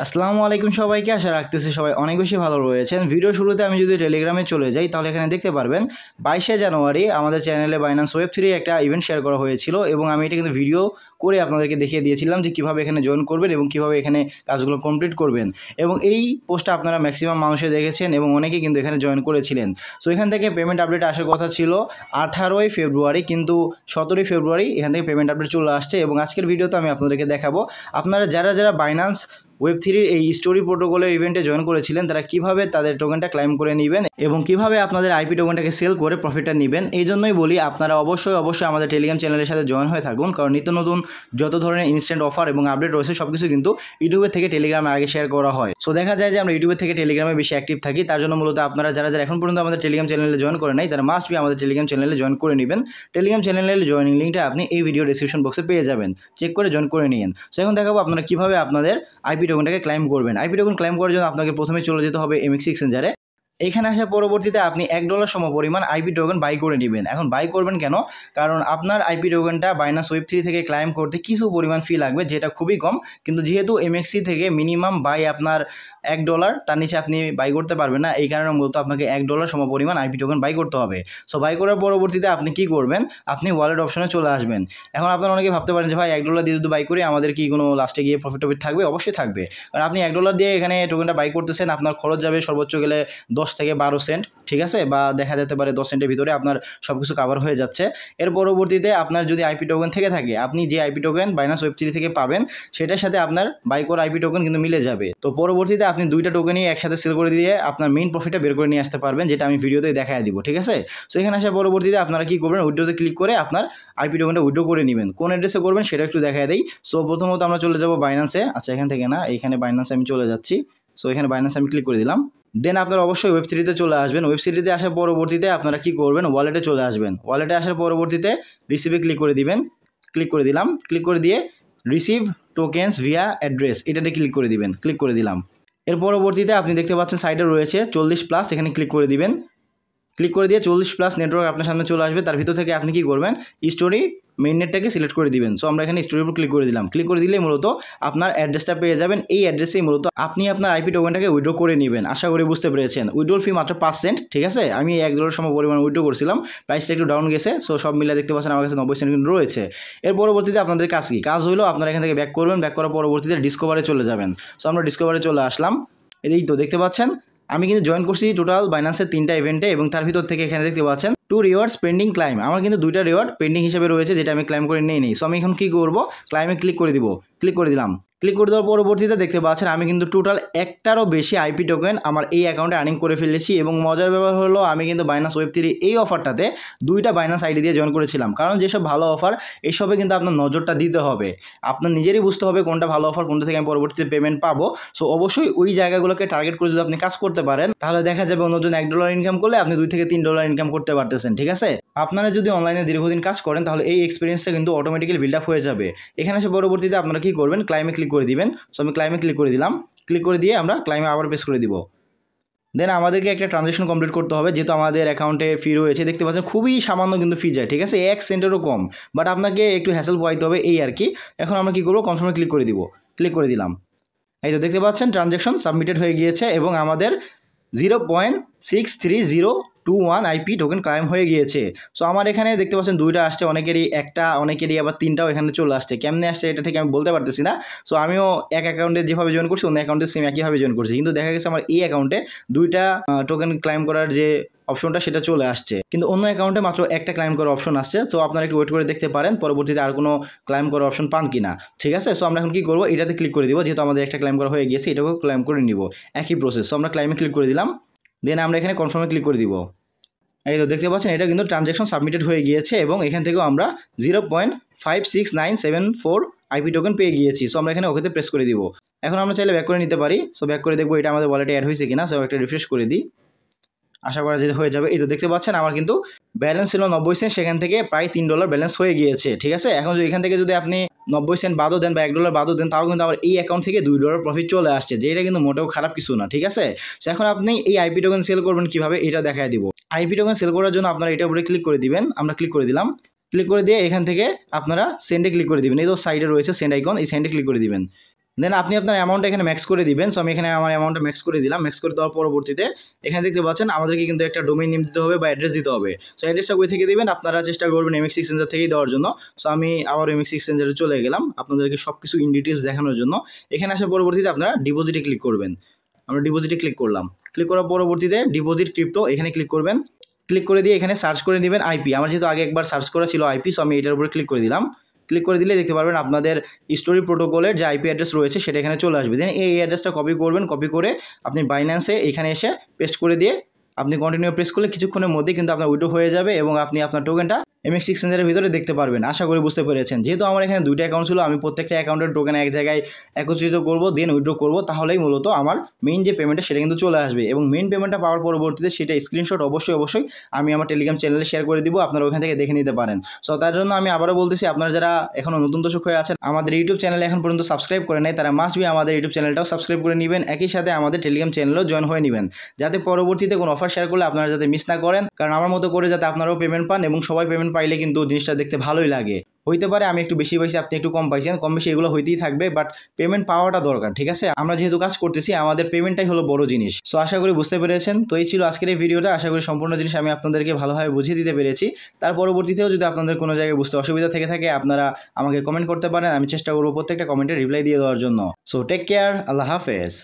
আসসালামু আলাইকুম সবাইকে। আশা রাখতেছি সবাই অনেক বেশি ভালো রয়েছেন। ভিডিও শুরুতে আমি যদি টেলিগ্রামে চলে যাই তাহলে এখানে দেখতে পারবেন 22শে জানুয়ারি আমাদের চ্যানেলে বাইন্যান্স ওয়েব 3 একটা ইভেন্ট শেয়ার করা হয়েছিল এবং আমি এটা কিন্তু ভিডিও করে আপনাদেরকে দেখিয়ে দিয়েছিলাম যে কীভাবে এখানে জয়েন করবেন এবং কীভাবে এখানে কাজগুলো কমপ্লিট করবেন। এবং এই পোস্টটা আপনারা ম্যাক্সিমাম মানুষে দেখেছেন এবং অনেকেই কিন্তু এখানে জয়েন করেছিলেন। সো এখান থেকে পেমেন্ট আপডেট আসার কথা ছিল 18ই ফেব্রুয়ারি, কিন্তু 17ই ফেব্রুয়ারি এখান থেকে পেমেন্ট আপডেট চলে আসছে। এবং আজকের ভিডিওতে আমি আপনাদেরকে দেখাবো আপনারা যারা বাইন্যান্স ওয়েব 3 এই স্টোরি প্রোটোকলের ইভেন্টে জয়েন করেছিলেন তারা কিভাবে তাদের টোকেনটা ক্লাইম করে নেবেন এবং কিভাবে আপনাদের আইপি টোকেনটাকে সেল করে প্রফিটটা নেবেন। এই জন্যই বলি আপনারা অবশ্যই আমাদের টেলিগ্রাম চ্যানেলের সাথে জয়েন হয়ে থাকুন, কারণ নিত্য নতুন যত ধরনের ইনস্ট্যান্ট অফার এবং আপডেট রয়েছে সব কিছু কিন্তু ইউটিউবের থেকে টেলিগ্রামে আগে শেয়ার করা হয়। সো দেখা যায় যে আমরা ইউটিউবের থেকে টেলিগ্রামে বেশি অ্যাক্টিভ থাকি। তার জন্য মূলত আপনারা যারা এখন পর্যন্ত আমাদের টেলিগ্রাম চ্যানেলে জয়েন করে নাই তারা মাস্ট বি আমাদের টেলিগ্রাম চ্যানেলে জয়েন করে নেবেন। টেলিগ্রাম চ্যানেলের জয়েনিং লিঙ্কটা আপনি এই ভিডিও ডেসক্রিপশন বক্সে পেয়ে যাবেন, চেক করে জয়েন করে নিন। সো এখন দেখাবো আপনারা কিভাবে আপনাদের আইপি টোকেনটাকে ক্লাইম করবেন। আইপি টোকেন ক্লাইম করার জন্য আপনাকে প্রথমে চলে যেতে হবে এমএক্স এক্সচেঞ্জারে। এখানে আসার পরবর্তীতে আপনি $1 সমপরিমাণ আইপি টোকেন বাই করে নেবেন। এখন বাই করবেন কেন? কারণ আপনার আইপি টোকেনটা বাইন্যান্স ওয়েব 3 থেকে ক্লাইম করতে কিছু পরিমাণ ফি লাগবে, যেটা খুবই কম। কিন্তু যেহেতু এমএক্সি থেকে মিনিমাম বাই আপনার $1, তার নিচে আপনি বাই করতে পারবেন না। এই কারণে মূলত আপনাকে $1 সমপরিমাণ আইপি টোকেন বাই করতে হবে। সো বাই করার পরবর্তীতে আপনি কি করবেন? আপনি ওয়ালেট অপশনে চলে আসবেন। এখন আপনারা অনেকে ভাবতে পারেন যে ভাই $1 দিয়ে যদি বাই করি আমাদের কি কোনো লাস্টে গিয়ে প্রফিট থাকবে? অবশ্যই থাকবে, কারণ আপনি $1 দিয়ে এখানে টোকেনটা বাই করতেছেন। আপনার খরচ যাবে সর্বোচ্চ গেলে 10 থেকে 12 সেন্ট, ঠিক আছে, বা দেখা যেতে পারে 10 সেন্টের ভিতরে আপনার সব কিছু কাভার হয়ে যাচ্ছে। এর পরবর্তীতে আপনার যদি আইপি টোকেন থেকে থাকে, আপনি যে আইপি টোকেন বাইন্যান্স ওয়েব 3 থেকে পাবেন সেটার সাথে আপনার বাই করা আইপি টোকেন কিন্তু মিলে যাবে। তো পরবর্তীতে আপনি দুইটা টোকেনই একসাথে সেল করে দিয়ে আপনার মেইন প্রফিটটা বের করে নিয়ে আসতে পারবেন, যেটা আমি ভিডিওতে দেখায় দিব, ঠিক আছে। সো এখানে আসার পরবর্তীতে আপনারা কি করবেন? উইথড্রোতে ক্লিক করে আপনার আইপি টোকেনটা উইথড্র করে নেবেন। কোন অ্যাড্রেসে করবেন সেটা একটু দেখায় দেই। সো প্রথমত আমরা চলে যাব বাইন্যান্সে। আচ্ছা, এখান থেকে না, এখানে বাইন্যান্সে আমি চলে যাচ্ছি। সো এখানে বাইন্যান্সে আমি ক্লিক করে দিলাম। দেন আপনারা অবশ্যই ওয়েব 3-তে চলে আসবেন। ওয়েব 3-তে আসার পরবর্তীতে আপনারা কি করবেন? ওয়ালেটে চলে আসবেন। ওয়ালেটে আসার পরবর্তীতে রিসিভে ক্লিক করে দিবেন। ক্লিক করে দিলাম। ক্লিক করে দিয়ে রিসিভ টোকেন্স ভিয়া অ্যাড্রেস এটাতে ক্লিক করে দিবেন। ক্লিক করে দিলাম। এর পরবর্তীতে আপনি দেখতে পাচ্ছেন সাইডে রয়েছে 40+, এখানে ক্লিক করে দিবেন। ক্লিক করে দিয়ে 40+ নেটওয়ার্ক আপনার সামনে চলে আসবে। তার ভিতর থেকে আপনি কি করবেন? স্টোরি মেইন নেটটাকে সিলেক্ট করে দিবেন। সো আমরা এখানে স্টোরির উপর ক্লিক করে দিলাম। ক্লিক করে দিলে মূলত আপনার অ্যাড্রেসটা পেয়ে যাবেন। এই অ্যাড্রেসেই মূলত আপনি আপনার আইপি টোকেনটাকে উইথড্র করে নেবেন। আশা করি বুঝতে পেরেছেন। উইথড্রল ফি মাত্র 5 সেন্ট, ঠিক আছে। আমি $1 সমপরিমাণ উইথড্র করছিলাম, প্রাইসটা একটু ডাউন গেছে। সো সব মিলে দেখতে পাচ্ছেন আমার কাছে 90 সেন্ট কিন্তু রয়েছে। এর পরবর্তীতে আপনাদের কাজ কি? কাজ হলো আপনারা এখান থেকে ব্যাক করবেন। ব্যাক করার পরবর্তীতে ডিসকভারে চলে যাবেন। সো আমরা ডিসকভারে চলে আসলাম। এই তো দেখতে পাচ্ছেন আমি কিন্তু জয়েন করছি টোটাল বাইন্যান্সের 3টা ইভেন্টে, এবং তার ভিতর থেকে এখানে দেখতে পাচ্ছেন 2 রিওয়ার্ডস পেন্ডিং ক্লাইম। আমার কিন্তু 2টা রিওয়ার্ড পেন্ডিং হিসেবে রয়েছে, যেটা আমি ক্লাইম করে নেই। সো আমি এখন কী করবো? ক্লাইমে ক্লিক করে দিব। ক্লিক করে দিলাম। ক্লিক করে দেওয়ার পরবর্তীতে দেখতে পাচ্ছেন আমি কিন্তু টোটাল 1টারও বেশি আইপি টোকেন আমার এই অ্যাকাউন্টে আর্নিং করে ফেলেছি। এবং মজার ব্যাপার হলো আমি কিন্তু বাইন্যান্স ওয়েব 3 এই অফারটাতে 2টা বাইন্যান্স আইডি দিয়ে জয়েন করেছিলাম, কারণ যেসব ভালো অফার এইসবে কিন্তু আপনার নজরটা দিতে হবে। আপনার নিজেরই বুঝতে হবে কোনটা ভালো অফার, কোনটা থেকে আমি পরবর্তীতে পেমেন্ট পাবো। সো অবশ্যই ওই জায়গাগুলোকে টার্গেট করে যদি আপনি কাজ করতে পারেন তাহলে দেখা যাবে অন্যজন $1 ইনকাম করলে আপনি $2 থেকে $3 ইনকাম করতে পারতেছেন, ঠিক আছে। আপনারা যদি অনলাইনে দীর্ঘদিন কাজ করেন তাহলে এই এক্সপিরিয়েন্সটা কিন্তু অটোমেটিক্যালি বিল্ড আপ হয়ে যাবে। এখানে এসে পরবর্তীতে আপনারা কি করবেন? ক্লাইমে ক্লিক করে দিবেন। সো আমি ক্লাইমে ক্লিক করে দিলাম। ক্লিক করে দিয়ে আমরা ক্লাইমে আবার প্রেস করে দিব। দেন আমাদেরকে একটা ট্রানজ্যাকশন কমপ্লিট করতে হবে, যেহেতু আমাদের অ্যাকাউন্টে ফি রয়েছে। দেখতে পাচ্ছেন খুবই সামান্য কিন্তু ফি যায়, ঠিক আছে, 1 সেন্টেরও কম, বাট আপনাকে একটু হ্যাসেল পোয়াইতে হবে, এই আর কি। এখন আমরা কি করবো? কনফার্মে ক্লিক করে দিব। ক্লিক করে দিলাম। এই তো দেখতে পাচ্ছেন ট্রানজ্যাকশন সাবমিটেড হয়ে গিয়েছে এবং আমাদের 0.63021 আইপি টোকেন ক্লাইম হয়ে গিয়েছে। সো আমার এখানে দেখতে পাচ্ছেন 2টা আসছে, অনেকেরই 1টা, অনেকেরই আবার 3টাও এখানে চলে আসছে। কেমনে আসছে এটা থেকে আমি বলতে পারতেছি না। সো আমিও এক অ্যাকাউন্টে যেভাবে জয়েন করছি অন্য অ্যাকাউন্টে সেম একইভাবে জয়েন করছি, কিন্তু দেখা গেছে আমার এই অ্যাকাউন্টে 2টা টোকেন ক্লাইম করার যে অপশনটা সেটা চলে আসছে, কিন্তু অন্য অ্যাকাউন্টে মাত্র 1টা ক্লাইম করার অপশন আসছে। সো আপনারা একটু ওয়েট করে দেখতে পারেন পরবর্তীতে আর কোনো ক্লাইম করার অপশন পান কিনা, ঠিক আছে। সো আমরা এখন কী করবো? এটাতে ক্লিক করে দিব, যেহেতু আমাদের একটা ক্লাইম করা হয়ে গিয়েছে, এটাকেও ক্লাইম করে নিব, একই প্রসেস। সো আমরা ক্লাইমে ক্লিক করে দিলাম। দেন আমরা এখানে কনফার্মে ক্লিক করে দিব। এই তো দেখতে পাচ্ছেন এটা কিন্তু ট্রানজ্যাকশন সাবমিটেড হয়ে গিয়েছে এবং এখান থেকেও আমরা 0.56974 আইপি টোকেন পেয়ে গিয়েছি। সো আমরা এখানে ওকেতে প্রেস করে দিব। এখন আমরা চাইলে ব্যাক করে নিতে পারি। সো ব্যাক করে দেখবো এটা আমাদের ওয়ালেটে অ্যাড হয়েছে কিনা। সো একটা রিফ্রেশ করে দিই, আশা করা যেতে হয়ে যাবে। এই তো দেখতে পাচ্ছেন আমার কিন্তু ব্যালেন্স ছিল 90 সেন্ট, সেখান থেকে প্রায় $3 ব্যালেন্স হয়ে গিয়েছে, ঠিক আছে। এখন যদি এখান থেকে যদি আপনি 90 সেন্ট বাদও দেন বা $1 বাদও দেন, তাও কিন্তু আমার এই অ্যাকাউন্ট থেকে $2 প্রফিট চলে আসছে, যে এটা কিন্তু মোটেও খারাপ কিছু না, ঠিক আছে। সো এখন আপনি এই আইপি টোকেন সেল করবেন কীভাবে এটা দেখায় দিব। আইপি টোকেন সেল করার জন্য আপনারা এটার উপরে ক্লিক করে দিবেন। আমরা ক্লিক করে দিলাম। ক্লিক করে দিয়ে এখান থেকে আপনারা সেন্ডে ক্লিক করে দিবেন। এই তো সাইডে রয়েছে সেন্ড আইকন, এই সেন্ডে ক্লিক করে দিবেন। দেন আপনি আপনার অ্যামাউন্ট এখানে ম্যাক্স করে দিবেন। সো আমি এখানে আমার অ্যামাউন্টটা ম্যাক্স করে দিলাম। ম্যাক্স করে দেওয়ার পরবর্তীতে এখানে দেখতে পাচ্ছেন আমাদেরকে কিন্তু একটা ডোমেইন নেম দিতে হবে বা অ্যাড্রেস দিতে হবে। সো অ্যাড্রেসটা কই থেকে দিবেন, আপনারা চেষ্টা করবেন এমএক্স এক্সচেঞ্জার থেকেই দেওয়ার জন্য। সো আমি আবার এমএক্স এক্সচেঞ্জারে চলে গেলাম আপনাদেরকে সব কিছু ইন ডিটেইলস দেখানোর জন্য। এখানে আসার পরবর্তীতে আপনারা ডিপোজিটে ক্লিক করবেন। আমরা ডিপোজিটে ক্লিক করলাম। ক্লিক করার পরবর্তীতে ডিপোজিট ক্রিপ্টো এখানে ক্লিক করবেন। ক্লিক করে দিয়ে এখানে সার্চ করে নেবেন আইপি। আমার যেহেতু আগে একবার সার্চ করা ছিল আইপি, সো আমি এটার উপরে ক্লিক করে দিলাম। ক্লিক করে দিলে দেখতে পারবেন আপনাদের স্টোরি প্রোটোকলের যে আইপি অ্যাড্রেস রয়েছে সেটা এখানে চলে আসবে। দেন এই অ্যাড্রেসটা কপি করবেন, কপি করে আপনি বাইন্যান্সে এখানে এসে পেস্ট করে দিয়ে আপনি কন্টিনিউ প্রেস করলে কিছুক্ষণের মধ্যেই কিন্তু আপনার উইথড্র হয়ে যাবে এবং আপনি আপনার টোকেনটা এমএক্স এক্সচেঞ্জের ভিতরে দেখতে পারবেন। আশা করি বুঝতে পেরেছেন। যেহেতু আমার এখানে দুইটা অ্যাকাউন্ট ছিল, আমি প্রত্যেকটা অ্যাকাউন্টের টোকেন এক জায়গায় একত্রিত করব, দেন উইথড্র করব, তাহলেই মূলত আমার মেইন যে পেমেন্টটা সেটা কিন্তু চলে আসবে। এবং মেইন পেমেন্টটা পাওয়ার পরবর্তীতে সেটা স্ক্রিনশট অবশ্যই আমি আমার টেলিগ্রাম চ্যানেলে শেয়ার করে দিব, আপনারা ওখান থেকে দেখে নিতে পারেন। সো তার জন্য আমি আবারও বলতেছি, আপনারা যারা এখনও নতুন দর্শক হয়ে আছেন, আমাদের ইউটিউব চ্যানেলে এখন পর্যন্ত সাবস্ক্রাইব করে নেয়, তারা মাস্ট বি আমাদের ইউটিউব চ্যানেলটাও সাবস্ক্রাইব করে নেবেন। একই সাথে আমাদের টেলিগ্রাম চ্যানেলেও জয়েন হয়ে নেবেন, যাতে পরবর্তীতে কোনো অফার শেয়ার করলে আপনারা যাতে মিস না করেন। কারণ আমার মতো করে যাতে আপনারাও পেমেন্ট পান, এবং সবাই পেমেন্ট পাইলে কিন্তু জিনিসটা দেখতে ভালোই লাগে। হইতে পারে আমি একটু বেশি পাইছি, আপনি একটু কম পাইছেন, কম বেশি এগুলো হইতেই থাকবে, বাট পেমেন্ট পাওয়াটা দরকার। ঠিক আছে, আমরা যেহেতু কাজ করতেছি আমাদের পেমেন্টটাই হলো বড় জিনিস। সো আশা করি বুঝতে পেরেছেন। তো এই ছিল আজকের এই ভিডিওটা। আশা করি সম্পূর্ণ জিনিস আমি আপনাদেরকে ভালোভাবে বুঝিয়ে দিতে পেরেছি। তার পরবর্তীতেও যদি আপনাদের কোনো জায়গায় বুঝতে অসুবিধা থেকে থাকে, আপনারা আমাকে কমেন্ট করতে পারেন। আমি চেষ্টা করবো প্রত্যেকটা কমেন্টে রিপ্লাই দিয়ে দেওয়ার জন্য। সো টেক কেয়ার, আল্লাহ হাফেজ।